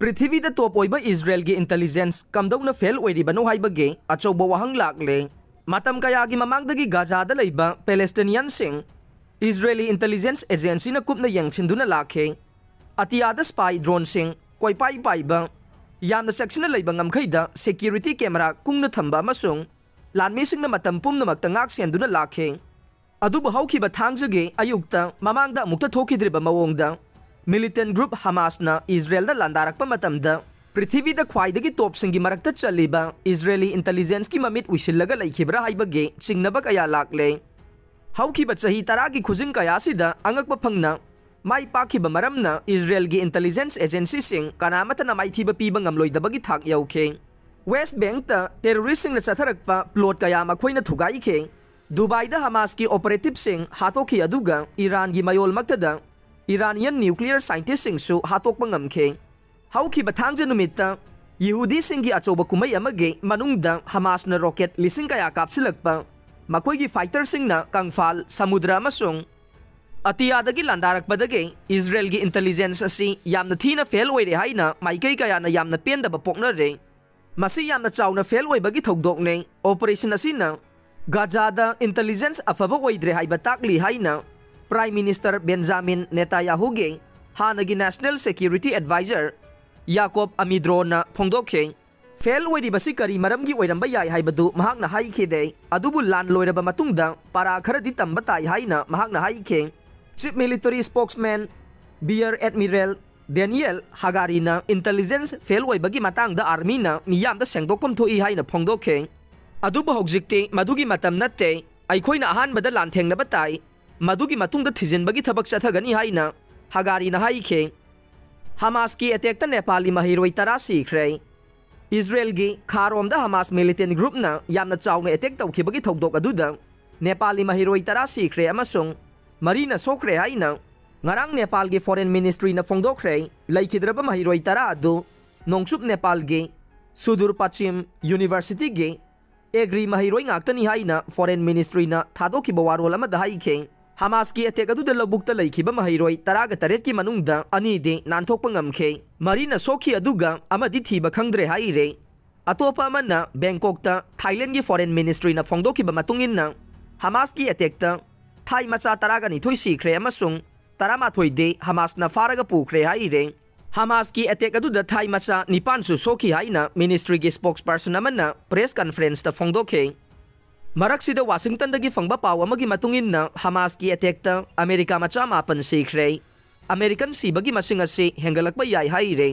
पृथ्वी top ओइबा Israel की intelligence कमदौना फेल ओइरिबनो हाइबगे अचौबा वहंग लाकले मतम कयागी ममांगदगी गाजादा लैबा पैलेस्टीनियन सिंह इजरायली इंटेलिजेंस एजेंसी न कुपना यंगसिंदुना लाखे अतियादा स्पाई ड्रोन सिंह कोइपाई पाइबा यामना सेक्शन लैबा ngamkhayda security camera kungna thamba amasung lanmisingna matam pumnamakta ngak senduna lakhe adubu hawkhiba thangjage ayukta mamangda amukta thokidriba mawongda militant group Hamas na Israel da landarakpa matamda पृथ्वी द ख्वाइदगी top सिंगी मरक्ता चलीबा इजरायली इंटेलिजेंस की ममित उइसिल्लगा लैखिब्रा हाइबगे चिंगनबा कया लाकले हौखिबा चही तरा की खुजिंग कयासिदा अंगकबा फंगना माई पाखिबा मरमना इजरायल की इंटेलिजेंस एजेंसी सिंग कनामतना माइथिबा पीबा ngamloidabagi thak yauखे वेस्ट बैंक ता टेररिस्ट सिंग चथरकपा प्लॉट कया मखोइना थुगाइखे दुबई दा हमास की ऑपरेटिव सिंग हातोखि अदुगा ईरान की मयोल मक्तदा इरानियन न्यूक्लियर साइंटिस्ट सिंग सु हातोकपा ngamखे हौखिबा थांगजे नुमित्ता यहूदी सिंगी अचौबा कुमै अमगे मनुंगदा हमासना रॉकेट लिसिंग कया कापसिलकपा मखोइगी फाइटर सिंगना कंगफाल समुद्र अमसुंग अतियादगी लंदारकपदगे इजरायल की इंटेलिजेंस असि यामना थीना फेल ओइरे हाइना माइकै कयाना यामना पेंदबा पोकनरे मसी यामना चाउना फेल ओइबगी थौदोकने ऑपरेशन असिना गाजादा इंटेलिजेंस अफबा ओइद्रे हाइबा ताकली हाइना प्राइम मिनिस्टर बेंजामिन नेतायाहुगे हानगी नेशनल सिक्योरिटी एडवाइजर याकोब अमिद्रोना फोंदोखे फेल ओइरिबसी करी मरमगी ओइरंबा याय हाइबदु महाकना हाइखेदे अदुबु लान लोइरबा मतुंगदा पारा खरदि तंबा ताय हाइना महाकना हाइखे chief military spokesman rear admiral Daniel हागारीना इंटेलिजेंस फेल ओइबगी मातांगदा आर्मीना मियामदा सेंगदोकपम थोई हाइना फोंदोखे अदुबु हौजिकते मदुगी मतम नत्ते अइखोइना अहानबदा लानथेंगनबा ताय मदुगी मतुंगदा थिजिनबगी थबक चथगनी हाइना हागारीना हाइखे हमास की अटैक नेपाली महिरोई तरा सीख्रे इजरायल की खारोमदा हमास मिलिटेंट ग्रुपना यामना चाउना अटैक तौखिबगी थौदोक अदुदा नेपाली महिरोई तरा सीख्रे अमसुंग मरीना सोख्रे हाइना ngarang नेपाल की फॉरेन मिनिस्ट्री ना फोंदोख्रे लैखिद्रबा महिरोई तरा अदु नोंगसुप नेपाल की सुदूर पश्चिम यूनिवर्सिटी की एग्री महिरोई ngakतनी हाइना फॉरेन मिनिस्ट्री ना थादोखिबा वारोल अमदा हाइखे हमास की अटैक अदुदा लबुक्ता लैखिबा महिरोई तरागा तरेत की मनुंगदा अनीदे नानथोकपा ngamखे मरीना सोखी अदुगा अमदि थीबा खंगद्रे हाइरे अतोपा अमना बैंकॉकता थाईलैंड की फॉरेन मिनिस्ट्री ना फोंदोखिबा मतुंगिन्ना हमास की अटैकता थाई मचा तरागा निथोई सीख्रे अमसुंग तरामाथोइदे हमास ना फारगा पुख्रे हाइरे हमास की अटैक अदुदा थाई मचा निपानसु सोखी हाइना मिनिस्ट्री की स्पोक्सपर्सन अमना प्रेस कॉन्फ्रेंस ता फोंदोखे मरक्सिदा वाशिंगटन दगी फंगबा पाव अमगी मतुंगिन्ना हमास की अटैकता अमेरिका मचा मापन सीख्रे अमेरिकन सीबगी मसिंग असे हेंगलकबा याय हाइरे